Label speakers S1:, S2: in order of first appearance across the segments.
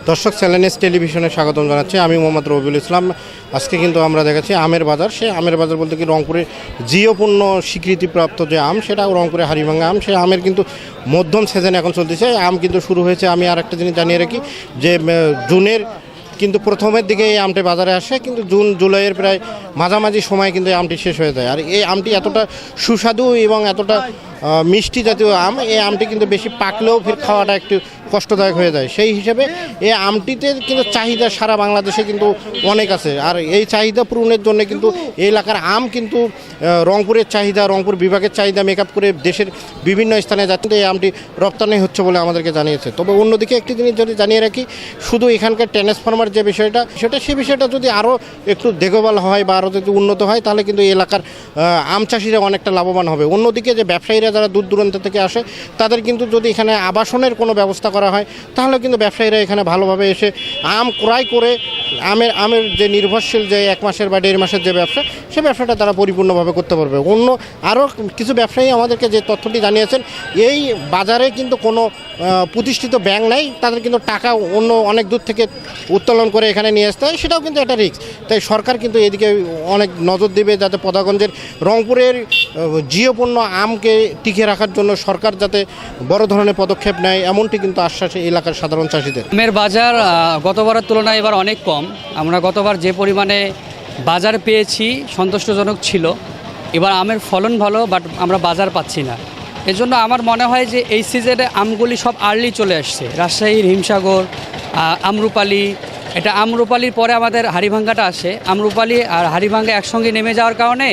S1: দর্শক চ্যানেলস টেলিভিশনে স্বাগতম জানাচ্ছি। আমি মোহাম্মদ রবিউল ইসলাম। আজকে কিন্তু আমরা দেখাচ্ছি আমের বাজার। সে আমের বাজার বলতে কি রংপুরের জিওপূর্ণ স্বীকৃতিপ্রাপ্ত যে আম, সেটা রংপুরে হাড়িভাঙ্গা আম। সেই আমের কিন্তু মধ্যম সিজন এখন চলতেছে। আম কিন্তু শুরু হয়েছে। আমি আর একটা জিনিস জানিয়ে রাখি যে জুনের কিন্তু প্রথমের দিকে এই আমটি বাজারে আসে, কিন্তু জুন জুলাইয়ের প্রায় মাঝামাঝি সময় কিন্তু এই আমটি শেষ হয়ে যায়। আর এই আমটি এতটা সুস্বাদু এবং এতটা মিষ্টি জাতীয় আম, এই আমটি কিন্তু বেশি পাকলেও ফির খাওয়াটা একটু কষ্টদায়ক হয়ে যায়। সেই হিসেবে এই আমটিতে কিন্তু চাহিদা সারা বাংলাদেশে কিন্তু অনেক আছে। আর এই চাহিদা পূরণের জন্য কিন্তু এই এলাকার আম কিন্তু রংপুরের চাহিদা, রংপুর বিভাগের চাহিদা মেকআপ করে দেশের বিভিন্ন স্থানে যাচ্ছে। এই আমটি রপ্তানি হচ্ছে বলে আমাদেরকে জানিয়েছে। তবে অন্যদিকে একটি জিনিস যদি জানিয়ে রাখি, শুধু এখানকার ট্রান্সফরমার যে বিষয়টা, সেই বিষয়টা যদি আরও একটু দেখভাল হয় বা আরও যদি উন্নত হয়, তাহলে কিন্তু এই এলাকার আম চাষিরা অনেকটা লাভবান হবে। অন্যদিকে যে ব্যবসায়ীরা যারা দূর দূরান্ত থেকে আসে, তাদের কিন্তু যদি এখানে আবাসনের কোনো ব্যবস্থা করা হয়, তাহলে কিন্তু ব্যবসায়ীরা এখানে ভালোভাবে এসে আম ক্রয় করে আমের যে নির্ভরশীল যে 1 মাসের বা 1.5 মাসের যে ব্যবসা, সে ব্যবসাটা তারা পরিপূর্ণভাবে করতে পারবে। অন্য আরও কিছু ব্যবসায়ী আমাদেরকে যে তথ্যটি জানিয়েছেন, এই বাজারে কিন্তু কোনো প্রতিষ্ঠিত ব্যাংক নাই, তাদের কিন্তু টাকা অন্য অনেক দূর থেকে উত্তোলন করে এখানে নিয়ে আসতে হয়, সেটাও কিন্তু একটা রিস্ক। তাই সরকার কিন্তু এদিকে অনেক নজর দেবে, যাতে পদাগঞ্জের রংপুরের জিওপূর্ণ আমকে টিকে রাখার জন্য সরকার যাতে বড় ধরনের পদক্ষেপ নেয়, এমনটি কিন্তু আশ্বাস এলাকার সাধারণ চাষিদের।
S2: আমের বাজার গতবারের তুলনায় এবার অনেক কম। আমরা গতবার যে পরিমাণে বাজার পেয়েছি সন্তুষ্টজনক ছিল, এবার আমের ফলন ভালো, বাট আমরা বাজার পাচ্ছি না। এজন্য আমার মনে হয় যে এই সিজনে আমগুলি সব আর্লি চলে আসছে। রাজশাহীর হিমসাগর, আমরুপালি, এটা আমরুপালির পরে আমাদের হাড়িভাঙ্গাটা আসে। আমরুপালি আর হাড়িভাঙ্গা একসঙ্গে নেমে যাওয়ার কারণে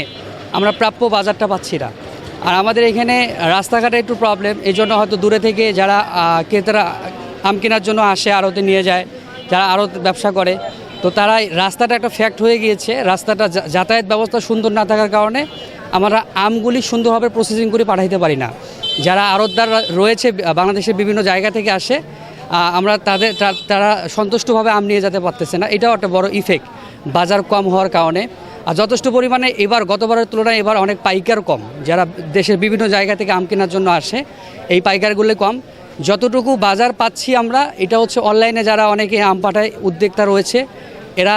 S2: আমরা প্রাপ্য বাজারটা পাচ্ছি না। আর আমাদের এখানে রাস্তাঘাটে একটু প্রবলেম, এই জন্য হয়তো দূরে থেকে যারা ক্রেতারা আম কেনার জন্য আসে, আড়তে নিয়ে যায়, যারা আড়ত ব্যবসা করে, তো তারা রাস্তাটা একটা ফ্যাক্ট হয়ে গিয়েছে। রাস্তাটা যাতায়াত ব্যবস্থা সুন্দর না থাকার কারণে আমরা আমগুলি সুন্দরভাবে প্রসেসিং করে পাঠাইতে পারি না। যারা আড়তদার রয়েছে বাংলাদেশের বিভিন্ন জায়গা থেকে আসে, আমরা তারা সন্তুষ্টভাবে আম নিয়ে যেতে পারতেছে না। এটাও একটা বড় ইফেক্ট বাজার কম হওয়ার কারণে। আর যথেষ্ট পরিমাণে এবার গতবারের তুলনায় এবার অনেক পাইকার কম, যারা দেশের বিভিন্ন জায়গা থেকে আম কেনার জন্য আসে, এই পাইকারগুলো কম। যতটুকু বাজার পাচ্ছি আমরা, এটা হচ্ছে অনলাইনে যারা অনেকে আম পাঠায় উদ্যোক্তা রয়েছে, এরা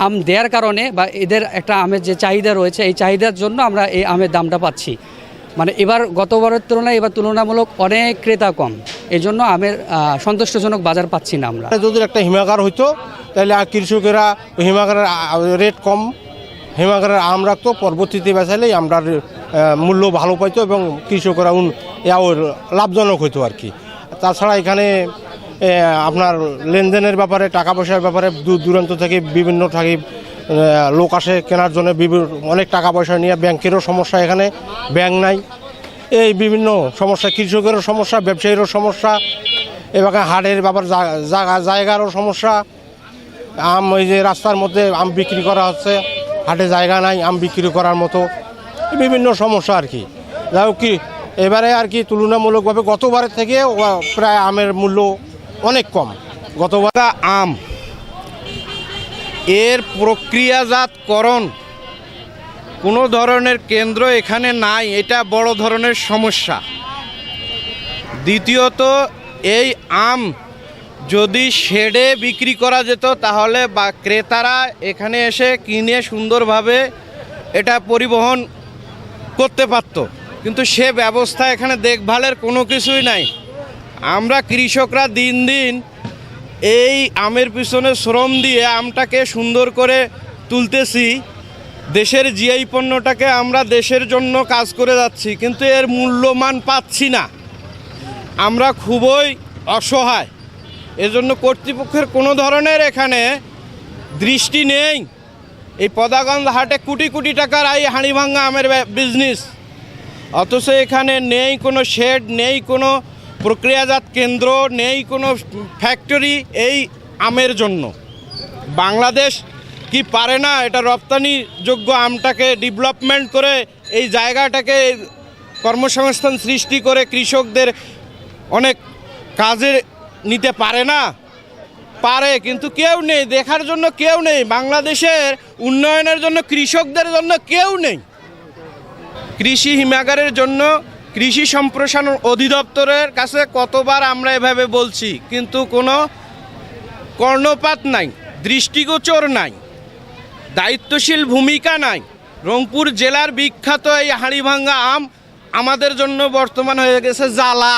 S2: আম দেওয়ার কারণে বা এদের একটা আমের যে চাহিদা রয়েছে, এই চাহিদার জন্য আমরা এই আমের দামটা পাচ্ছি। মানে এবার গতবারের তুলনায় এবার তুলনামূলক অনেক ক্রেতা কম, এই জন্য আমের সন্তুষ্টজনক বাজার পাচ্ছি না আমরা।
S3: যদি একটা হিমাগার হইতো, তাহলে কৃষকেরা হিমাগারের রেট কম, হিমাগারের আম রাখতো, পরবর্তীতে বেচালেই আমরা মূল্য ভালো পাইতো এবং কৃষকরা লাভজনক হইতো আর কি। তাছাড়া এখানে আপনার লেনদেনের ব্যাপারে, টাকা পয়সার ব্যাপারে দূর দূরান্ত থেকে বিভিন্ন লোক আসে কেনার জন্য, অনেক টাকা পয়সা নিয়ে। ব্যাংকেরও সমস্যা, এখানে ব্যাংক নাই, এই বিভিন্ন সমস্যা, কৃষকেরও সমস্যা, ব্যবসায়ীরও সমস্যা, এবার হাটের ব্যাপার, জায়গারও সমস্যা। আম ওই যে রাস্তার মধ্যে আম বিক্রি করা হচ্ছে, হাটে জায়গা নাই আম বিক্রি করার মতো, বিভিন্ন সমস্যা আর কি। যাই হোক, কি এবারে আর কি তুলনামূলকভাবে গতবারের থেকে প্রায় আমের মূল্য অনেক কম। গতবার
S4: আম এর প্রক্রিয়াজাতকরণ কোনো ধরনের কেন্দ্র এখানে নাই, এটা বড় ধরনের সমস্যা। দ্বিতীয়ত, এই আম যদি শেডে বিক্রি করা যেত, তাহলে বা ক্রেতারা এখানে এসে কিনে সুন্দরভাবে এটা পরিবহন করতে পারত, কিন্তু সে ব্যবস্থা এখানে দেখভালের কোনো কিছুই নাই। আমরা কৃষকরা দিন দিন এই আমের পিছনে শ্রম দিয়ে আমটাকে সুন্দর করে তুলতেছি, দেশের জিআই পণ্যটাকে আমরা দেশের জন্য কাজ করে যাচ্ছি, কিন্তু এর মূল্যমান পাচ্ছি না। আমরা খুবই অসহায়। এজন্য কর্তৃপক্ষের কোনো ধরনের এখানে দৃষ্টি নেই। এই পদাগঞ্জ হাটে কোটি কোটি টাকার এই হাড়িভাঙ্গা আমের বিজনেস, অথচ এখানে নেই কোনো শেড, নেই কোনো প্রক্রিয়াজাত কেন্দ্র, নেই কোনো ফ্যাক্টরি এই আমের জন্য। বাংলাদেশ কি পারে না এটা রপ্তানিযোগ্য আমটাকে ডেভেলপমেন্ট করে এই জায়গাটাকে কর্মসংস্থান সৃষ্টি করে কৃষকদের অনেক কাজে নিতে পারে না? পারে, কিন্তু কেউ নেই, দেখার জন্য কেউ নেই। বাংলাদেশের উন্নয়নের জন্য, কৃষকদের জন্য কেউ নেই। কৃষি হিমাগারের জন্য কৃষি সম্প্রসারণ অধিদপ্তরের কাছে কতবার আমরা এভাবে বলছি, কিন্তু কোনো কর্ণপাত নাই, দৃষ্টিগোচর নাই, দায়িত্বশীল ভূমিকা নাই। রংপুর জেলার বিখ্যাত এই হাড়িভাঙ্গা আম আমাদের জন্য বর্তমান হয়ে গেছে জ্বালা।